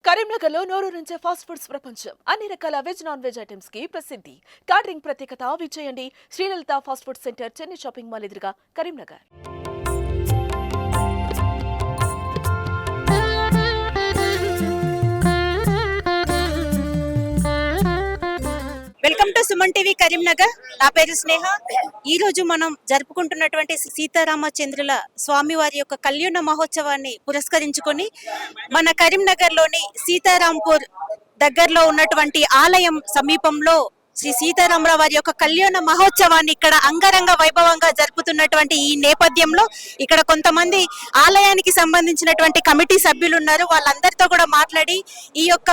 కరీంనగర్ లో నోరూరించే fast foods ప్రపంచం. అన్ని రకాల వెజ్ నాన్ వెజ్ ఐటమ్స్ కి ప్రసిద్ధి. క్యాటరింగ్ ప్రత్యేకత విజయండి Srilalitha fast food centre, Chennai shopping mall ఎదురుగా, Karimnagar. Welcome to Suman TV Karimnagar. నా పేరు స్నేహ. ఈ రోజు మనం జరుపుకుంటున్నటువంటి సీతారామచంద్రుల స్వామి వారి యొక్క కళ్యాణ మహోత్సవాన్ని పురస్కరించుకొని మన కరీంనగర్ లోని సీతారాంపూర్ దగ్గరలో ఉన్నటువంటి ఆలయం సమీపంలో శ్రీ సీతారామరావు వారి యొక్క కళ్యాణ మహోత్సవాన్ని ఇక్కడ అంగరంగ వైభవంగా జరుపుతున్నటువంటి ఈ నేపథ్యంలో ఇక్కడ కొంతమంది ఆలయానికి సంబంధించినటువంటి కమిటీ సభ్యులు ఉన్నారు. వాళ్ళందరితో కూడా మాట్లాడి ఈ యొక్క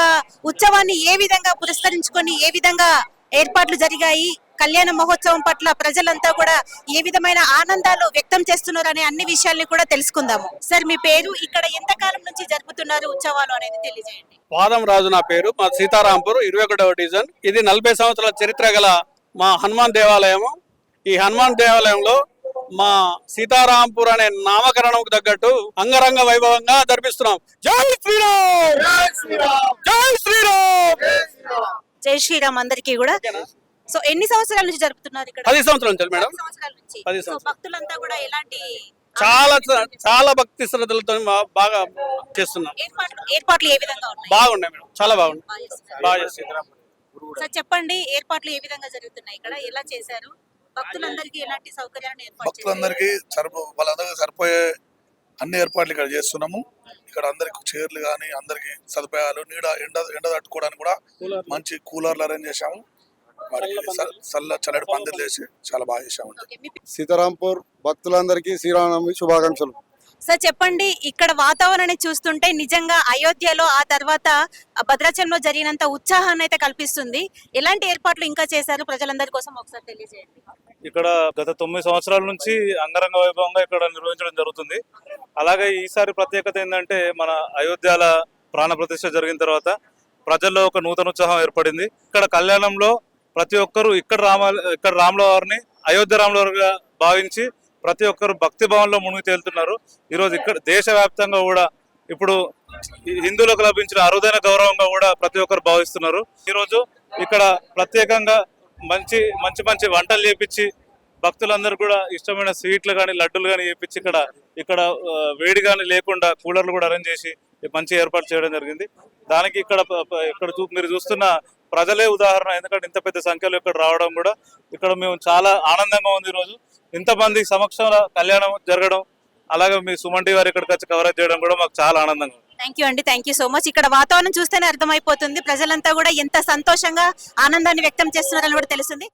ఉత్సవాన్ని ఏ విధంగా పురస్కరించుకొని ఏ విధంగా ఏర్పాట్లు జరిగాయి, కళ్యాణ మహోత్సవం పట్ల ప్రజలంతా కూడా ఏ విధమైన ఆనందాలు వ్యక్తం చేస్తున్నారు అనే అన్ని విషయాల్ని కూడా తెలుసుకుందాము. సార్, మీ పేరు, ఇక్కడ ఎంత కాలం నుంచి జరుపుతున్నారు ఉత్సవాలు అనేది తెలియజేయండి. పాదం రాజు నా పేరు. మా సీతారాంపూర్ 21వ డివిజన్. ఇది 40 సంవత్సరాల చరిత్ర గల మా హనుమాన్ దేవాలయము. ఈ హనుమాన్ దేవాలయంలో మా సీతారాంపూర్ అనే నామకరణకు తగ్గట్టు అంగరంగ వైభవంగా జరిపిస్తున్నాం. జై శ్రీరామ్, జై శ్రీరామ్, జై శ్రీరామ్ అందరికీ కూడా. సో ఎన్ని సంవత్సరాల నుంచి జరుపుతున్నారు ఇక్కడ? 10 సంవత్సరాల నుంచి మేడం. 10 సంవత్సరాల నుంచి. 10 సో భక్తులంతా కూడా ఎలాంటి చాలా భక్తి శ్రద్ధలతో బాగా చేస్తున్నాం. ఏర్పాట్లు ఏ విధంగా ఉన్నాయి? బాగున్నాయి మేడం, చాలా బాగున్నాయి. బాగా చేస్తున్నాం. సార్ చెప్పండి, ఏర్పాట్లు ఏ విధంగా జరుగుతున్నాయి ఇక్కడ, ఎలా చేశారు? భక్తులందరికీ ఎలాంటి సౌకర్యాన్ని ఏర్పాటు చేశారు? భక్తులందరికీ వాళ్ళందరికీ సరిపోయే అన్ని ఏర్పాట్లు ఇక్కడ చేస్తున్నాము. ఇక్కడ అందరికి చైర్లు కానీ అందరికి సదుపాయాలు, ఎండ తట్టుకోవడానికి కూడా మంచి కూలర్లు అరేంజ్ చేశాము. చల్లటి పందిర్లు వేసి చాలా బాగా చేశాము. సీతారాంపూర్ భక్తులందరికీ శ్రీరామనవమి శుభాకాంక్షలు. సార్ చెప్పండి, ఇక్కడ వాతావరణాన్ని చూస్తుంటే నిజంగా అయోధ్యలో ఆ తర్వాత భద్రాచలంలో జరిగినంత ఉత్సాహాన్ని అయితే కల్పిస్తుంది. ఎలాంటి ఏర్పాట్లు ఇంకా చేశారు ప్రజలందరి కోసం ఒకసారి తెలియజేయండి. ఇక్కడ గత 9 సంవత్సరాల నుంచి అంగరంగ వైభవంగా ఇక్కడ నిర్వహించడం జరుగుతుంది. అలాగే ఈసారి ప్రత్యేకత ఏంటంటే, మన అయోధ్యల ప్రాణ ప్రతిష్ఠ జరిగిన తర్వాత ప్రజల్లో ఒక నూతన ఉత్సాహం ఏర్పడింది. ఇక్కడ కళ్యాణంలో ప్రతి ఒక్కరు ఇక్కడ రాముల వారిని అయోధ్య రాముల వారిగా భావించి ప్రతి ఒక్కరు భక్తి భావంలో మునిగి తేలుతున్నారు. ఈరోజు ఇక్కడ దేశవ్యాప్తంగా కూడా ఇప్పుడు హిందువులకు లభించిన అరుదైన గౌరవంగా కూడా ప్రతి ఒక్కరు భావిస్తున్నారు. ఈరోజు ఇక్కడ ప్రత్యేకంగా మంచి వంటలు చేపించి భక్తులందరూ కూడా ఇష్టమైన స్వీట్లు కానీ లడ్డూలు కానీ చేపించి ఇక్కడ వేడి కానీ లేకుండా కూలర్లు కూడా అరేంజ్ చేసి మంచి ఏర్పాటు చేయడం జరిగింది. దానికి ఇక్కడ మీరు చూస్తున్న ప్రజలే ఉదాహరణ. ఎందుకంటే ఇంత పెద్ద సంఖ్యలో ఇక్కడ రావడం కూడా ఇక్కడ మేము చాలా ఆనందంగా ఉంది. ఈరోజు ఇంతమంది సమక్షంలో కళ్యాణం జరగడం, అలాగే మీ సుమన్ టీవీ వారు ఇక్కడికి వచ్చి కవరేజ్ చేయడం కూడా మాకు చాలా ఆనందంగా ఉంది. థ్యాంక్ యూ అండి, థ్యాంక్ యూ సో మచ్. ఇక్కడ వాతావరణం చూస్తేనే అర్థమైపోతుంది ప్రజలంతా కూడా ఎంత సంతోషంగా ఆనందాన్ని వ్యక్తం చేస్తున్నారని కూడా తెలుస్తుంది.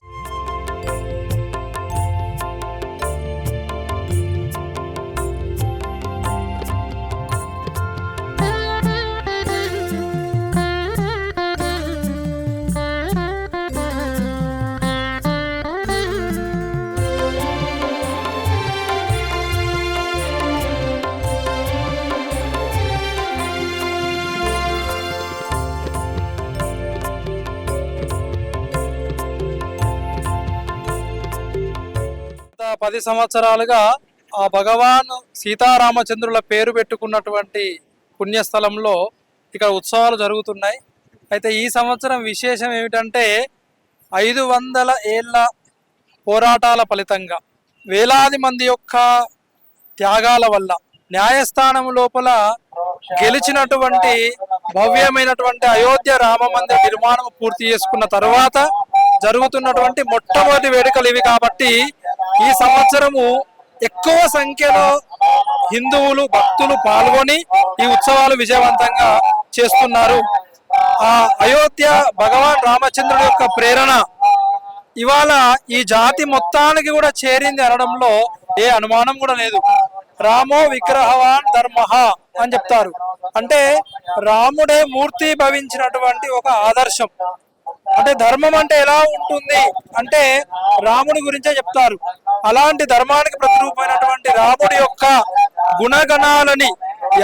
గత 10 సంవత్సరాలుగా ఆ భగవాన్ సీతారామచంద్రుల పేరు పెట్టుకున్నటువంటి పుణ్యస్థలంలో ఇక్కడ ఉత్సవాలు జరుగుతున్నాయి. అయితే ఈ సంవత్సరం విశేషం ఏమిటంటే, 500 ఏళ్ల పోరాటాల ఫలితంగా వేలాది మంది యొక్క త్యాగాల వల్ల న్యాయస్థానం లోపల గెలిచినటువంటి భవ్యమైనటువంటి అయోధ్య రామ మందిర నిర్మాణం పూర్తి చేసుకున్న తర్వాత జరుగుతున్నటువంటి మొట్టమొదటి వేడుకలు ఇవి. కాబట్టి ఈ సంవత్సరము ఎక్కువ సంఖ్యలో హిందువులు భక్తులు పాల్గొని ఈ ఉత్సవాలు విజయవంతంగా చేస్తున్నారు. ఆ అయోధ్య భగవాన్ రామచంద్రుడి యొక్క ప్రేరణ ఇవాళ ఈ జాతి మొత్తానికి కూడా చేరింది అనడంలో ఏ అనుమానం కూడా లేదు. రామో విగ్రహవాన్ ధర్మః అని చెప్తారు. అంటే రాముడే మూర్తి భవించినటువంటి ఒక ఆదర్శం. అంటే ధర్మం అంటే ఎలా ఉంటుంది అంటే రాముడి గురించే చెప్తారు. అలాంటి ధర్మానికి ప్రతిరూపమైనటువంటి రాముడి యొక్క గుణగణాలని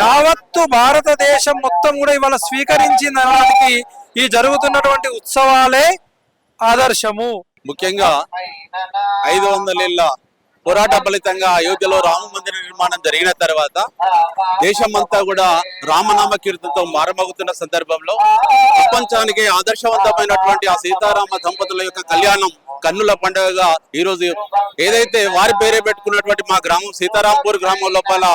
యావత్తు భారతదేశం మొత్తం కూడా ఇవాళ స్వీకరించింది అనడానికి ఈ జరుగుతున్నటువంటి ఉత్సవాలే ఆదర్శము. ముఖ్యంగా 500 ఏళ్ల పోరాట ఫలితంగా అయోధ్యలో రామ మందిర నిర్మాణం జరిగిన తర్వాత దేశమంతా కూడా రామనామ కీర్తనతో మారమోగుతున్న సందర్భంలో ప్రపంచానికి ఆదర్శవంతమైనటువంటి ఆ సీతారామ దంపతుల యొక్క కళ్యాణం కన్నుల పండుగగా ఈ రోజు ఏదైతే వారి పేరే పెట్టుకున్నటువంటి మా గ్రామం సీతారాంపూర్ గ్రామం లోపల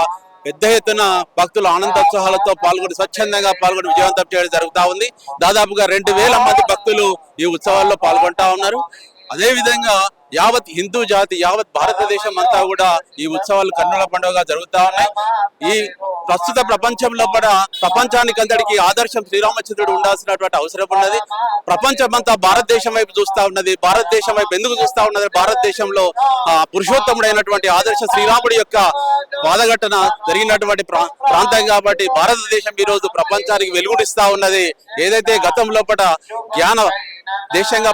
పెద్ద ఎత్తున భక్తులు ఆనందోత్సాహాలతో పాల్గొని స్వచ్ఛందంగా పాల్గొని విజయవంతం చేయడం జరుగుతా ఉంది. దాదాపుగా 2000 మంది భక్తులు ఈ ఉత్సవాల్లో పాల్గొంటా ఉన్నారు. అదే విధంగా యావత్ హిందూ జాతి యావత్ భారతదేశం అంతా కూడా ఈ ఉత్సవాలు కన్నుల పండుగగా జరుగుతా ఉన్నాయి. ఈ ప్రస్తుత ప్రపంచంలో కూడా ప్రపంచానికి అందరికీ ఆదర్శం శ్రీరామచంద్రుడు ఉండాల్సినటువంటి అవసరం ఉన్నది. ప్రపంచమంతా భారతదేశం వైపు చూస్తా ఉన్నది. భారతదేశం వైపు ఎందుకు చూస్తా ఉన్నది? భారతదేశంలో పురుషోత్తముడైనటువంటి ఆదర్శ శ్రీరాముడి యొక్క వాదఘటన జరిగినటువంటి ప్రాంతం కాబట్టి భారతదేశం ఈ రోజు ప్రపంచానికి వెలుగునిస్తా ఉన్నది. ఏదైతే గతంలో జ్ఞాన దేశంగా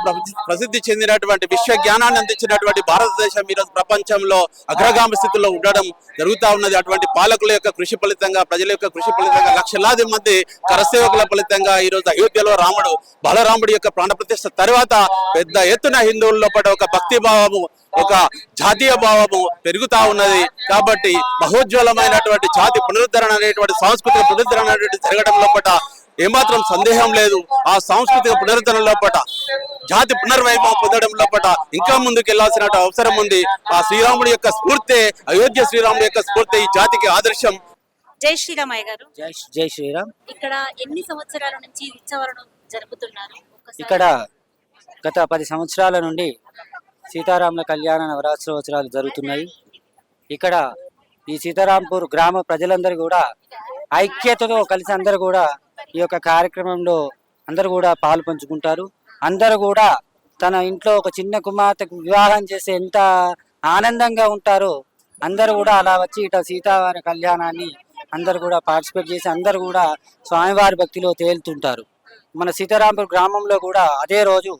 ప్రసిద్ధి చెందినటువంటి విశ్వ జ్ఞానాన్ని అందించినటువంటి భారతదేశం ఈరోజు ప్రపంచంలో అగ్రగామి స్థితిలో ఉండడం జరుగుతా ఉన్నది. అటువంటి పాలకుల యొక్క కృషి ఫలితంగా ప్రజల యొక్క కృషి ఫలితంగా లక్షలాది మంది కరసేవకుల ఫలితంగా ఈ రోజు అయోధ్యలో రాముడు బలరాముడి యొక్క ప్రాణప్రతిష్ఠ తర్వాత పెద్ద ఎత్తున హిందువుల లోపల ఒక భక్తి భావము ఒక జాతీయ భావము పెరుగుతా ఉన్నది. కాబట్టి మహోజ్వలమైనటువంటి జాతి పునరుద్ధరణ అనేటువంటి సాంస్కృతిక పునరుద్ధరణ అనేటువంటి జరగడం లోపల ఏమాత్రం సందేహం లేదు. ఆ సాంస్కృతిక పునరుద్ధరణ లోపల జాతి పునర్వైభవం పొందడం లోపల ఇంకా ముందుకు వెళ్లాల్సిన అవసరం ఉంది. ఆ శ్రీరాముడి యొక్క స్ఫూర్తి అయోధ్య శ్రీరాముడి యొక్క స్ఫూర్తి ఈ జాతికి ఆదర్శం. జై శ్రీరామయ్య గారు. జై శ్రీరామ్. ఇక్కడ ఎన్ని సంవత్సరాల నుంచి ఈ ఉత్సవాలను జరుపుతున్నారు? ఇక్కడ గత 10 సంవత్సరాల నుండి సీతారాముల కళ్యాణ నవరాత్రోత్సవాలు జరుగుతున్నాయి. ఇక్కడ ఈ సీతారాంపూర్ గ్రామ ప్రజలందరూ కూడా ఐక్యతతో కలిసి అందరూ కూడా ఈ యొక్క కార్యక్రమంలో అందరూ కూడా పాలు పంచుకుంటారు. అందరూ కూడా తన ఇంట్లో ఒక చిన్న కుమార్తెకు వివాహం చేసి ఎంత ఆనందంగా ఉంటారో అందరూ కూడా అలా వచ్చి ఇట సీతావారి కళ్యాణాన్ని అందరూ కూడా పార్టిసిపేట్ చేసి అందరూ కూడా స్వామివారి భక్తిలో తేలుతుంటారు. మన సీతారాంపూర్ గ్రామంలో కూడా అదే రోజు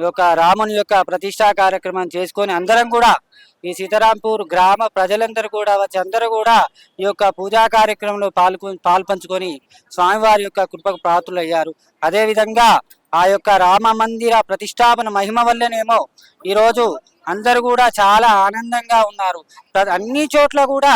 ఈ యొక్క రాముని యొక్క ప్రతిష్టా కార్యక్రమం చేసుకొని అందరం కూడా ఈ సీతారాంపూర్ గ్రామ ప్రజలందరూ కూడా వచ్చి అందరూ కూడా ఈ యొక్క పూజా కార్యక్రమంలో పాల్పంచుకొని స్వామివారి యొక్క కృపకు పాత్రులయ్యారు. అదేవిధంగా ఆ యొక్క రామ మందిర ప్రతిష్టాపన మహిమ వల్లనేమో ఈరోజు అందరూ కూడా చాలా ఆనందంగా ఉన్నారు. అన్ని చోట్ల కూడా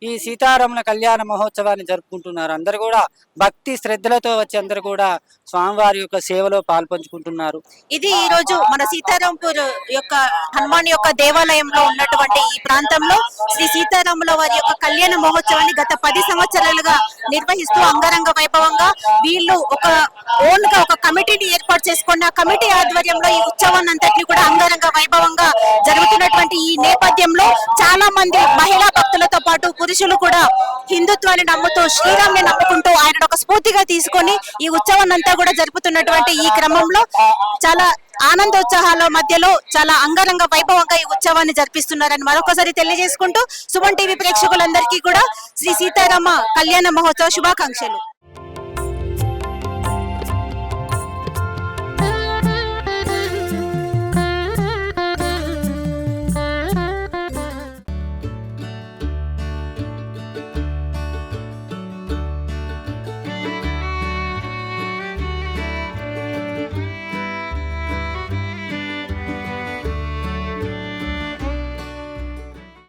ఈ సీతారాముల కళ్యాణ మహోత్సవాన్ని జరుపుకుంటున్నారు. అందరూ కూడా భక్తి శ్రద్ధలతో వచ్చి అందరూ కూడా స్వామివారి యొక్క సేవలో పాల్పంచుకుంటున్నారు. ఇది ఈ రోజు మన సీతారాంపూర్ యొక్క హనుమాన్ యొక్క దేవాలయంలో ఉన్నటువంటి ఈ ప్రాంతంలో శ్రీ సీతారాముల వారి యొక్క కళ్యాణ మహోత్సవాన్ని గత 10 సంవత్సరాలుగా నిర్వహిస్తూ అంగరంగ వైభవంగా వీళ్ళు ఒక ఓన్ గా ఒక కమిటీని ఏర్పాటు చేసుకున్న కమిటీ ఆధ్వర్యంలో ఈ ఉత్సవాన్ని అంతటిని కూడా అంగరంగ వైభవంగా జరుగుతున్నటువంటి ఈ నేపథ్యంలో చాలా మంది మహిళా భక్తులతో పాటు పురుషులు కూడా హిందుత్వాన్ని నమ్ముతూ శ్రీరాముని నమ్ముకుంటూ ఆయన ఒక స్ఫూర్తిగా తీసుకొని ఈ ఉత్సవాన్ని అంతా కూడా జరుపుతున్నటువంటి ఈ క్రమంలో చాలా ఆనందోత్సాహాల మధ్యలో చాలా అంగరంగ వైభవంగా ఈ ఉత్సవాన్ని జరిపిస్తున్నారని మరొకసారి తెలియజేసుకుంటూ సుమన్ టీవీ ప్రేక్షకులందరికీ కూడా శ్రీ సీతారామ కళ్యాణ మహోత్సవ శుభాకాంక్షలు.